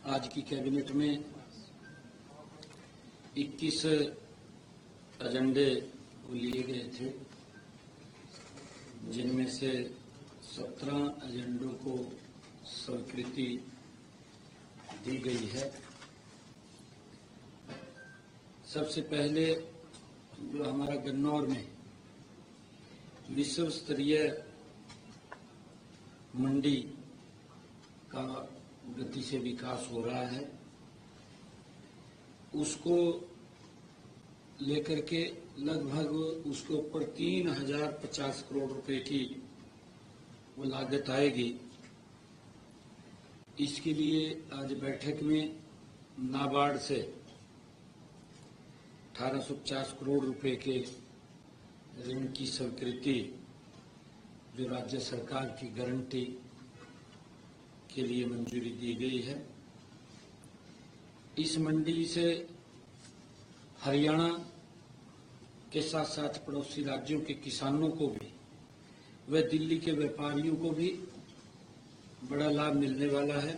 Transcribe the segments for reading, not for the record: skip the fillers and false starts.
आज की कैबिनेट में 21 एजेंडे लिए गए थे, जिनमें से 17 एजेंडों को स्वीकृति दी गई है। सबसे पहले जो हमारा गन्नौर में विश्व स्तरीय मंडी का गति से विकास हो रहा है, उसको लेकर के लगभग उसके ऊपर 3050 करोड़ रुपए की वो लागत आएगी। इसके लिए आज बैठक में नाबार्ड से 1850 करोड़ रुपए के ऋण की स्वीकृति जो राज्य सरकार की गारंटी के लिए मंजूरी दी गई है। इस मंडी से हरियाणा के साथ साथ पड़ोसी राज्यों के किसानों को भी व दिल्ली के व्यापारियों को भी बड़ा लाभ मिलने वाला है,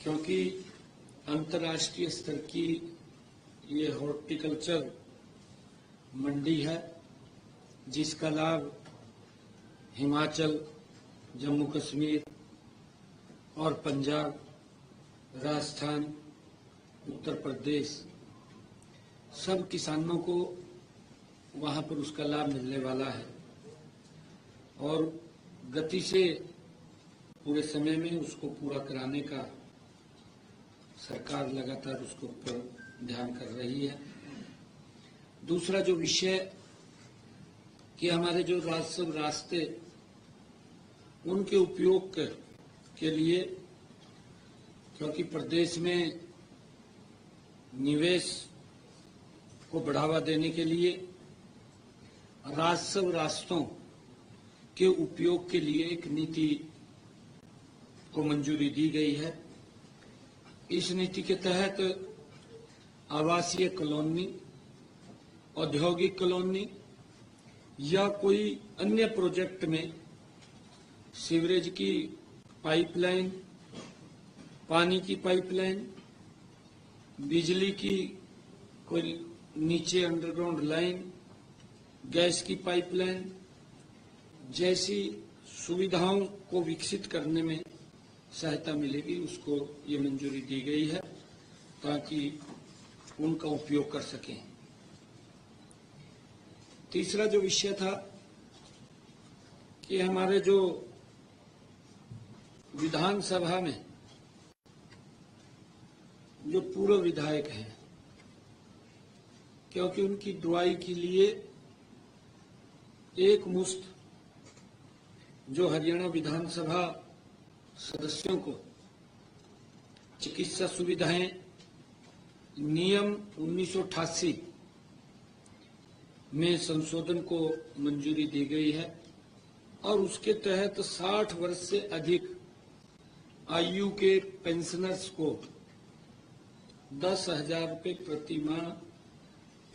क्योंकि अंतर्राष्ट्रीय स्तर की ये हॉर्टिकल्चर मंडी है, जिसका लाभ हिमाचल, जम्मू कश्मीर और पंजाब, राजस्थान, उत्तर प्रदेश सब किसानों को वहां पर उसका लाभ मिलने वाला है और गति से पूरे समय में उसको पूरा कराने का सरकार लगातार उसके ऊपर ध्यान कर रही है। दूसरा जो विषय कि हमारे जो रास्ते उनके उपयोग के लिए, क्योंकि प्रदेश में निवेश को बढ़ावा देने के लिए रास्तों के उपयोग के लिए एक नीति को मंजूरी दी गई है। इस नीति के तहत आवासीय कॉलोनी, औद्योगिक कॉलोनी या कोई अन्य प्रोजेक्ट में सीवरेज की पाइपलाइन, पानी की पाइपलाइन, बिजली की कोई नीचे अंडरग्राउंड लाइन, गैस की पाइपलाइन जैसी सुविधाओं को विकसित करने में सहायता मिलेगी, उसको ये मंजूरी दी गई है ताकि उनका उपयोग कर सकें। तीसरा जो विषय था कि हमारे जो विधानसभा में जो पूर्व विधायक हैं, क्योंकि उनकी दुआई के लिए एक मुश्त जो हरियाणा विधानसभा सदस्यों को चिकित्सा सुविधाएं नियम 1988 में संशोधन को मंजूरी दी गई है और उसके तहत 60 वर्ष से अधिक आयु के पेंशनर्स को 10,000 रुपये प्रति माह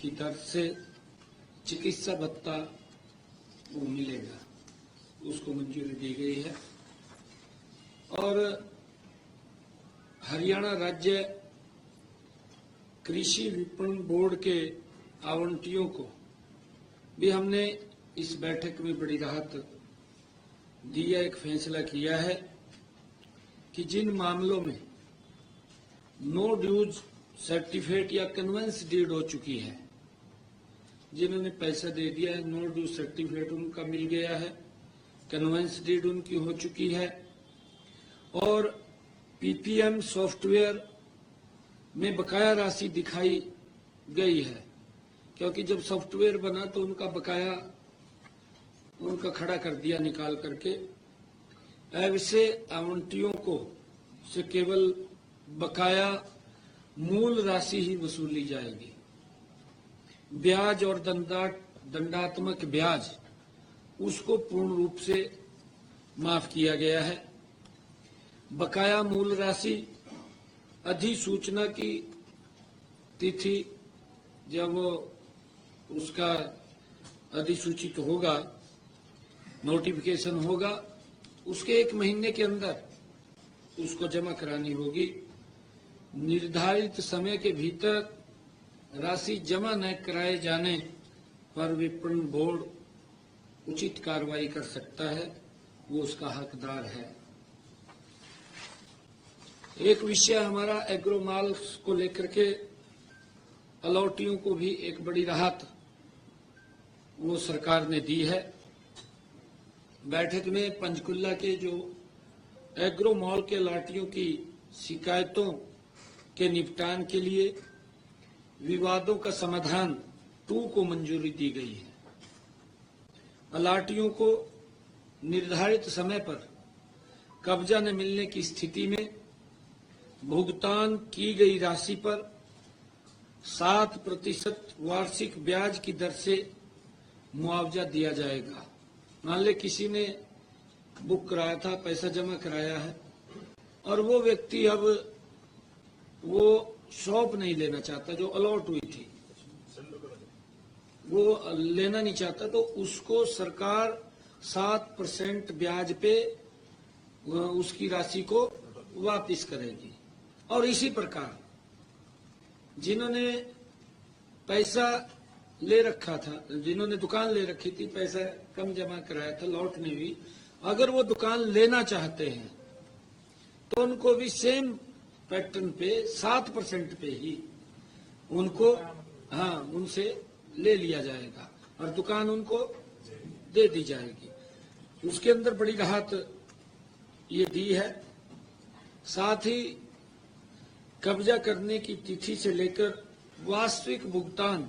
की दर से चिकित्सा भत्ता वो मिलेगा, उसको मंजूरी दी गई है। और हरियाणा राज्य कृषि विपणन बोर्ड के आवंटियों को भी हमने इस बैठक में बड़ी राहत दिया, एक फैसला किया है कि जिन मामलों में नो ड्यूज सर्टिफिकेट या कन्वेंस डीड हो चुकी है, जिन्होंने पैसा दे दिया है, नो ड्यूज सर्टिफिकेट उनका मिल गया है, कन्वेंस डीड उनकी हो चुकी है और पीपीएम सॉफ्टवेयर में बकाया राशि दिखाई गई है, क्योंकि जब सॉफ्टवेयर बना तो उनका बकाया उनका खड़ा कर दिया निकाल करके। ऐसे आवंटियों को से केवल बकाया मूल राशि ही वसूली जाएगी। ब्याज और दंडात्मक ब्याज उसको पूर्ण रूप से माफ किया गया है। बकाया मूल राशि अधिसूचना की तिथि जब उसका अधिसूचित होगा, नोटिफिकेशन होगा, उसके 1 महीने के अंदर उसको जमा करानी होगी। निर्धारित समय के भीतर राशि जमा न कराए जाने पर विपणन बोर्ड उचित कार्रवाई कर सकता है, वो उसका हकदार है। एक विषय हमारा एग्रो माल्स को लेकर के अलॉटियों को भी एक बड़ी राहत वो सरकार ने दी है। बैठक में पंचकुला के जो एग्रो मॉल के अलॉटियों की शिकायतों के निपटान के लिए विवादों का समाधान 2 को मंजूरी दी गई है। अलॉटियों को निर्धारित समय पर कब्जा न मिलने की स्थिति में भुगतान की गई राशि पर 7% वार्षिक ब्याज की दर से मुआवजा दिया जाएगा। मान ले किसी ने बुक कराया था, पैसा जमा कराया है और वो व्यक्ति अब वो शॉप नहीं लेना चाहता, जो अलॉट हुई थी वो लेना नहीं चाहता, तो उसको सरकार 7% ब्याज पे उसकी राशि को वापस करेगी। और इसी प्रकार जिन्होंने पैसा ले रखा था, जिन्होंने दुकान ले रखी थी, पैसा कम जमा कराया था लॉट में भी, अगर वो दुकान लेना चाहते हैं तो उनको भी सेम पैटर्न पे 7% पे ही उनको उनसे ले लिया जाएगा और दुकान उनको दे दी जाएगी। उसके अंदर बड़ी राहत ये दी है। साथ ही कब्जा करने की तिथि से लेकर वास्तविक भुगतान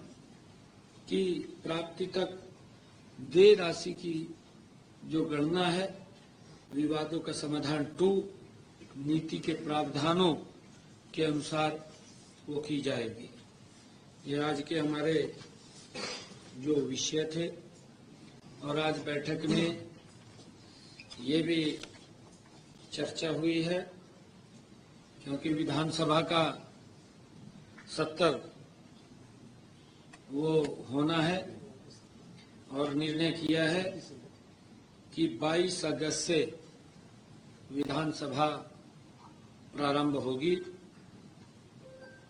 की प्राप्ति तक देय राशि की जो गणना है, विवादों का समाधान 2 नीति के प्रावधानों के अनुसार वो की जाएगी। ये आज के हमारे जो विषय थे। और आज बैठक में ये भी चर्चा हुई है, क्योंकि विधानसभा का सत्र वो होना है और निर्णय किया है कि 22 अगस्त से विधानसभा प्रारंभ होगी।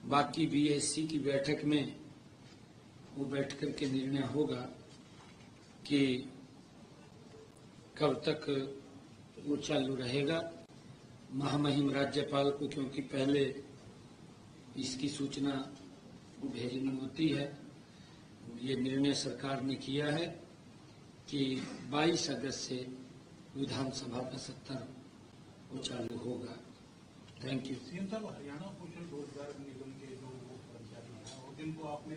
बाकी बीएससी की बैठक में वो बैठ कर के निर्णय होगा कि कब तक वो चालू रहेगा। महामहिम राज्यपाल को क्योंकि पहले इसकी सूचना भेजनी होती है, ये निर्णय सरकार ने किया है कि 22 अगस्त से विधानसभा का सत्र वो चालू होगा। Thank you. सीएम साहब, हरियाणा कौशल रोजगार निगम के जो कर्मचारी हैं और जिनको आपने